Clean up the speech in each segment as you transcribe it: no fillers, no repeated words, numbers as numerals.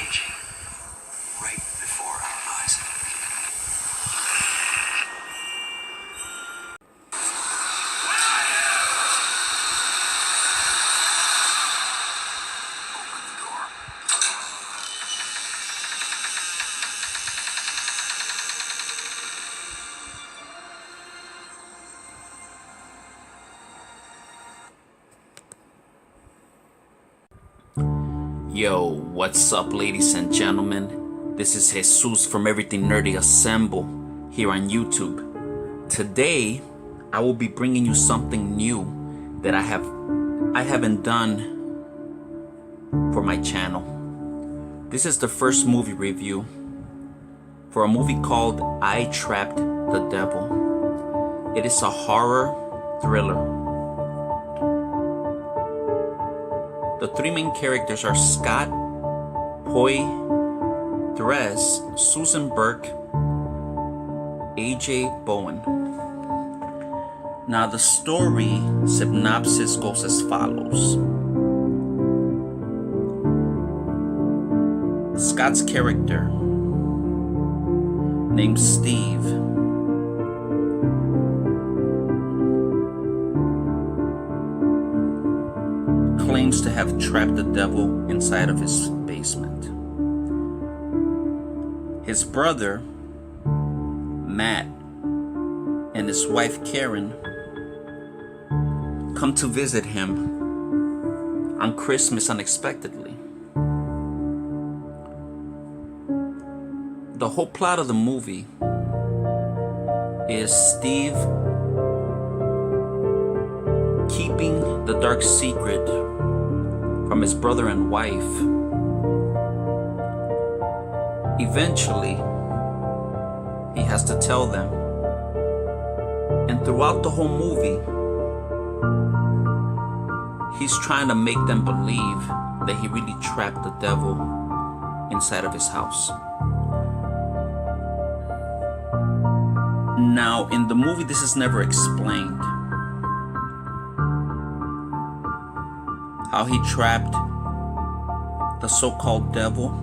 changing right before our eyes. Open the door. Yo, what's up, ladies and gentlemen? This is Jesus from Everything Nerdy Assemble here on YouTube. Today, I will be bringing you something new that I haven't done for my channel. This is the first movie review for a movie called I Trapped the Devil. It is a horror thriller. The three main characters are Scott, Poi, Therese, Susan Burke, AJ Bowen. Now the story synopsis goes as follows. Scott's character, named Steve, claims to have trapped the devil inside of his basement. His brother, Matt, and his wife, Karen, come to visit him on Christmas unexpectedly. The whole plot of the movie is Steve keeping the dark secret from his brother and wife. Eventually, he has to tell them. And throughout the whole movie, he's trying to make them believe that he really trapped the devil inside of his house. Now, in the movie, this is never explained. How he trapped the so-called devil.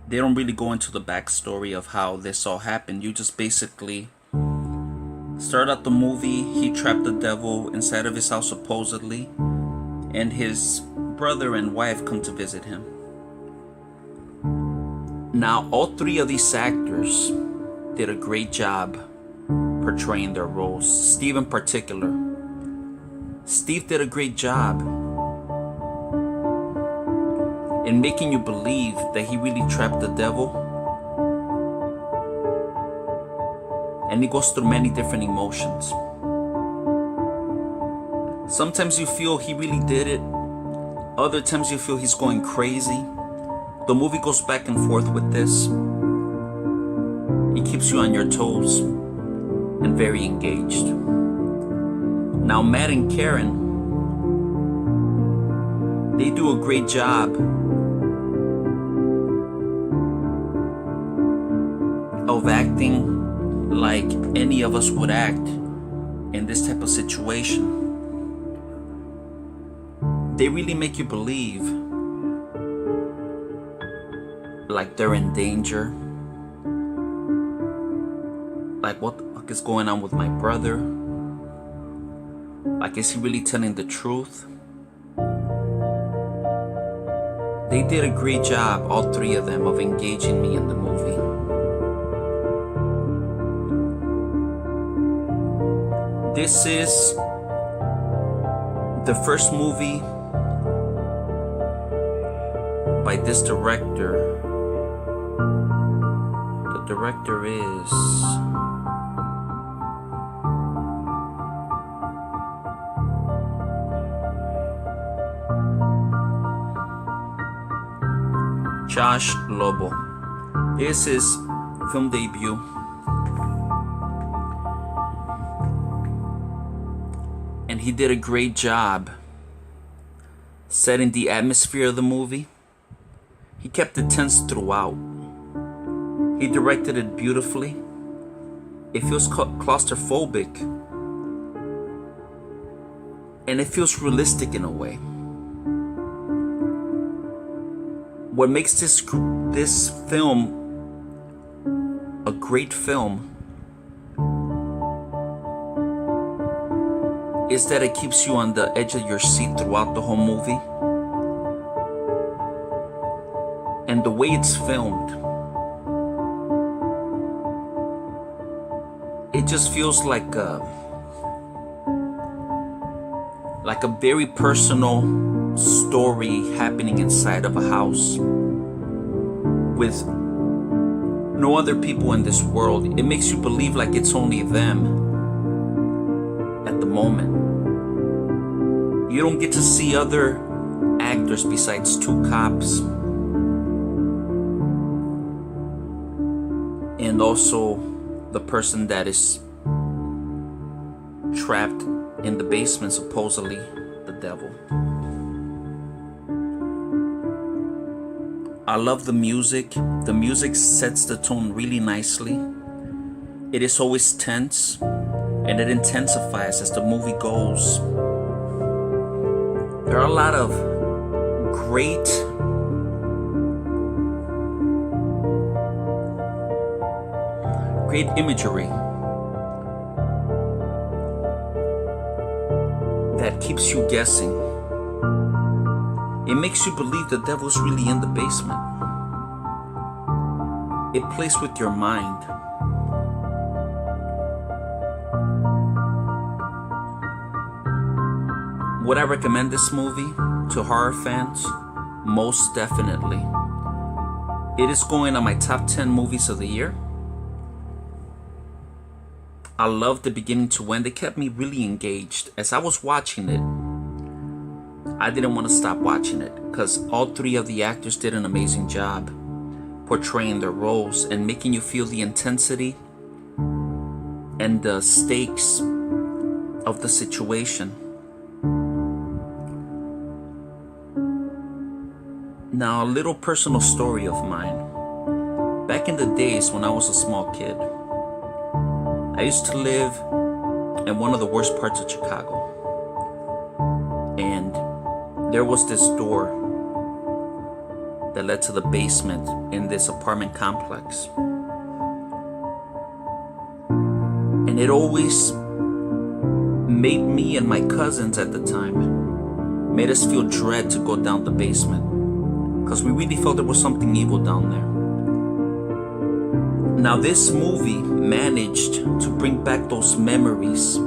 They don't really go into the backstory of how this all happened. You just basically start out the movie. He trapped the devil inside of his house supposedly, and his brother and wife come to visit him. Now, all three of these actors did a great job portraying their roles. Steve in particular. Steve did a great job in making you believe that he really trapped the devil. And he goes through many different emotions. Sometimes you feel he really did it. Other times you feel he's going crazy. The movie goes back and forth with this. It keeps you on your toes and very engaged. Now, Matt and Karen, they do a great job of acting like any of us would act in this type of situation. They really make you believe like they're in danger. Like, what the fuck is going on with my brother? Like, is he really telling the truth? They did a great job, all three of them, of engaging me in the movie. This is the first movie by this director. The director is Josh Lobo. This is his film debut. And he did a great job setting the atmosphere of the movie. He kept it tense throughout. He directed it beautifully. It feels claustrophobic. And it feels realistic in a way. what makes this film a great film is that it keeps you on the edge of your seat throughout the whole movie. And the way it's filmed, it just feels like a very personal story happening inside of a house with no other people in this world. It makes you believe like it's only them at the moment. You don't get to see other actors besides two cops and also the person that is trapped in the basement, supposedly the devil. I love the music. The music sets the tone really nicely. It is always tense and it intensifies as the movie goes. There are a lot of great imagery that keeps you guessing. It makes you believe the devil's really in the basement. It plays with your mind. Would I recommend this movie to horror fans? Most definitely. It is going on my top 10 movies of the year. I loved the beginning to end. It kept me really engaged. As I was watching it, I didn't want to stop watching it because all three of the actors did an amazing job portraying their roles and making you feel the intensity and the stakes of the situation. Now, a little personal story of mine. Back in the days when I was a small kid, I used to live in one of the worst parts of Chicago. And there was this door that led to the basement in this apartment complex. And it always made me and my cousins at the time, made us feel dread to go down the basement, because we really felt there was something evil down there. Now this movie managed to bring back those memories,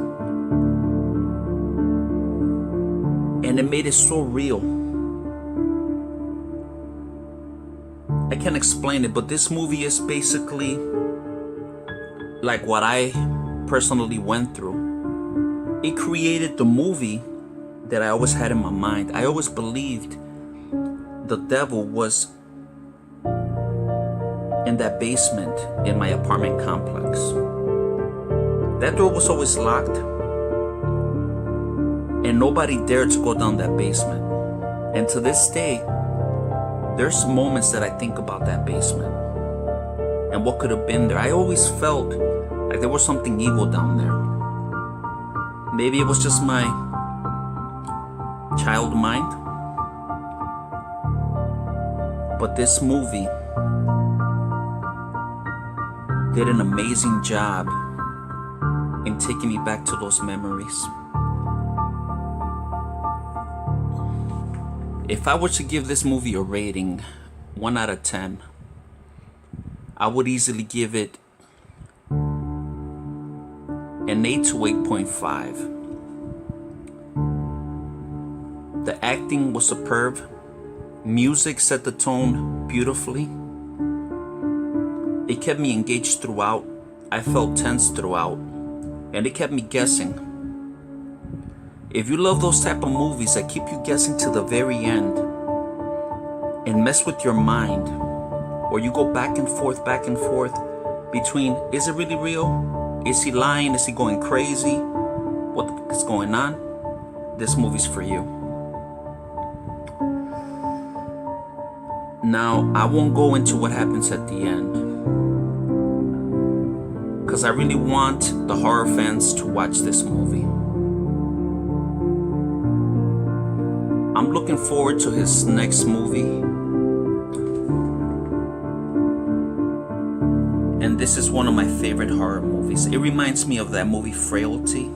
and it made it so real. I can't explain it, but this movie is basically like what I personally went through. It created the movie that I always had in my mind. I always believed the devil was in that basement in my apartment complex. That door was always locked, and nobody dared to go down that basement. And to this day, there's moments that I think about that basement and what could have been there. I always felt like there was something evil down there. Maybe it was just my child mind, but this movie did an amazing job in taking me back to those memories. If I were to give this movie a rating, 1 out of 10, I would easily give it an 8 to 8.5. The acting was superb. Music set the tone beautifully. It kept me engaged throughout. I felt tense throughout, and it kept me guessing. If you love those type of movies that keep you guessing to the very end and mess with your mind, or you go back and forth between, is it really real? Is he lying? Is he going crazy? What the fuck is going on? This movie's for you. Now, I won't go into what happens at the end, because I really want the horror fans to watch this movie. I'm looking forward to his next movie. And this is one of my favorite horror movies. It reminds me of that movie Frailty.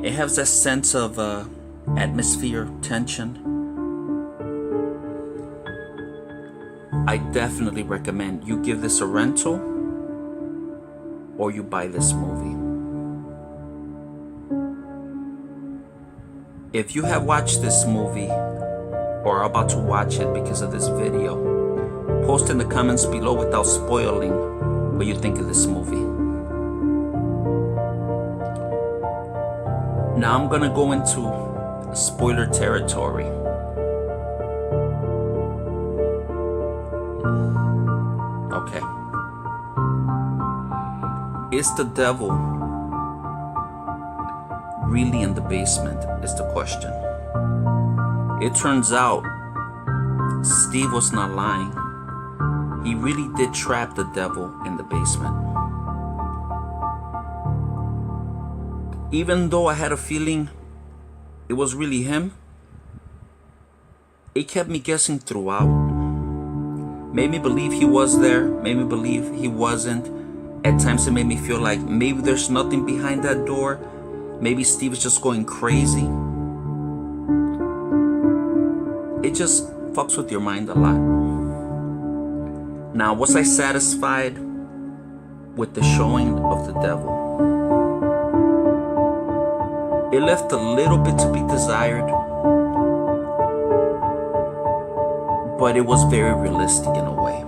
It has that sense of atmosphere, tension. I definitely recommend you give this a rental or you buy this movie. If you have watched this movie or are about to watch it because of this video, post in the comments below without spoiling what you think of this movie. Now I'm gonna go into spoiler territory. Okay. Is the devil really in the basement is the question. It turns out Steve was not lying. He really did trap the devil in the basement. Even though I had a feeling it was really him, it kept me guessing throughout. Made me believe he was there, made me believe he wasn't. At times it made me feel like maybe there's nothing behind that door. Maybe Steve is just going crazy. It just fucks with your mind a lot. Now, was I satisfied with the showing of the devil? It left a little bit to be desired, but it was very realistic in a way.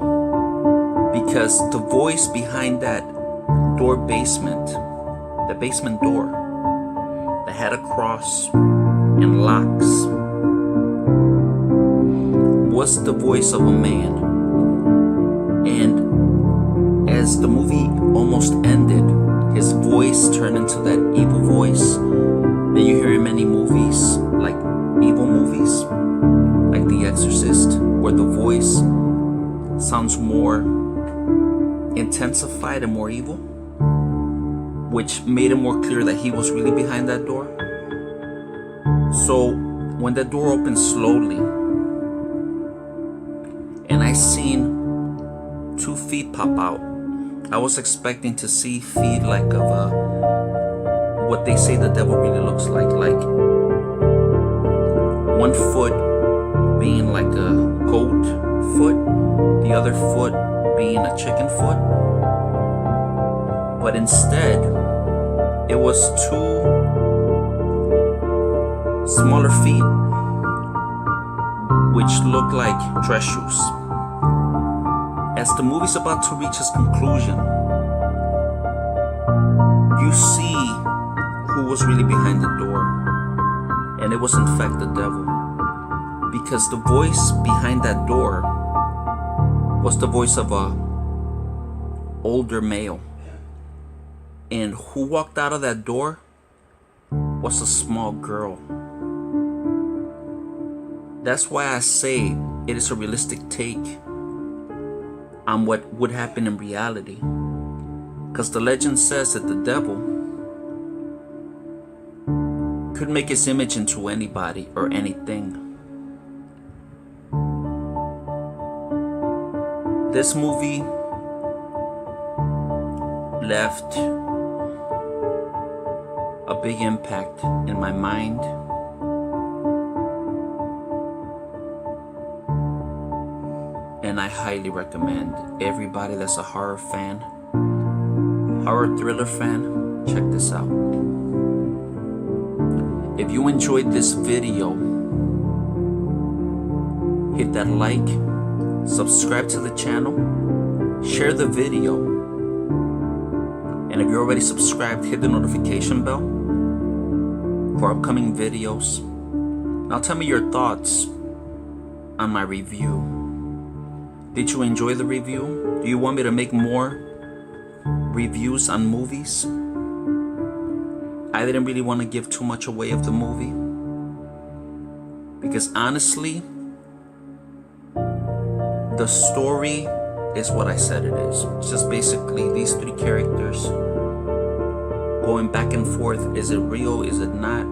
Because the voice behind that door basement, the basement door that had a cross and locks, was the voice of a man. And as the movie almost ended, his voice turned into that evil voice that you hear in many movies, like evil movies, like The Exorcist, where the voice sounds more intensified and more evil, which made it more clear that he was really behind that door. So when the door opened slowly and I seen 2 feet pop out, I was expecting to see feet like of what they say the devil really looks like 1 foot being like a goat foot, the other foot being a chicken foot. But instead, it was 2 smaller feet, which looked like dress shoes. As the movie's about to reach its conclusion, you see who was really behind the door, and it was in fact the devil. Because the voice behind that door was the voice of a older male. And who walked out of that door was a small girl. That's why I say it is a realistic take on what would happen in reality. Because the legend says that the devil could make his image into anybody or anything. This movie left a big impact in my mind. And I highly recommend everybody that's a horror fan, horror thriller fan, check this out. If you enjoyed this video, hit that like, subscribe to the channel, share the video, and if you're already subscribed, hit the notification bell for upcoming videos. Now tell me your thoughts on my review. Did you enjoy the review? Do you want me to make more reviews on movies? I didn't really want to give too much away of the movie, because honestly, the story is what I said it is. It's just basically these 3 characters going back and forth. Is it real? Is it not?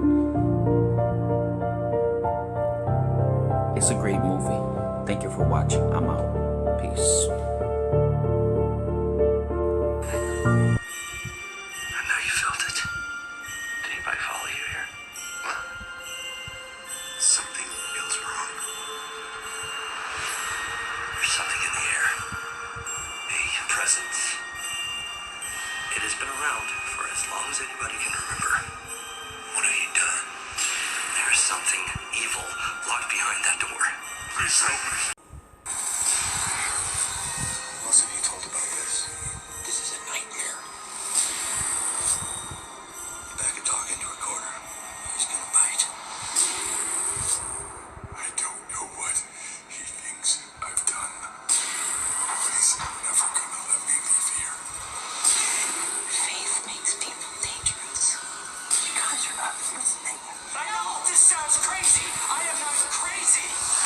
It's a great movie. Thank you for watching. I'm out. Peace. something in the air. A presence. It has been around for as long as anybody can remember. What have you done? There is something evil locked behind that door. Please help me. Most of you told about this. This is a nightmare. You back a dog into a corner. He's gonna bite. I don't know what he thinks I've done. But he's never gonna let me leave here. Faith makes people dangerous. Because you're not listening. I know this sounds crazy. I am not crazy.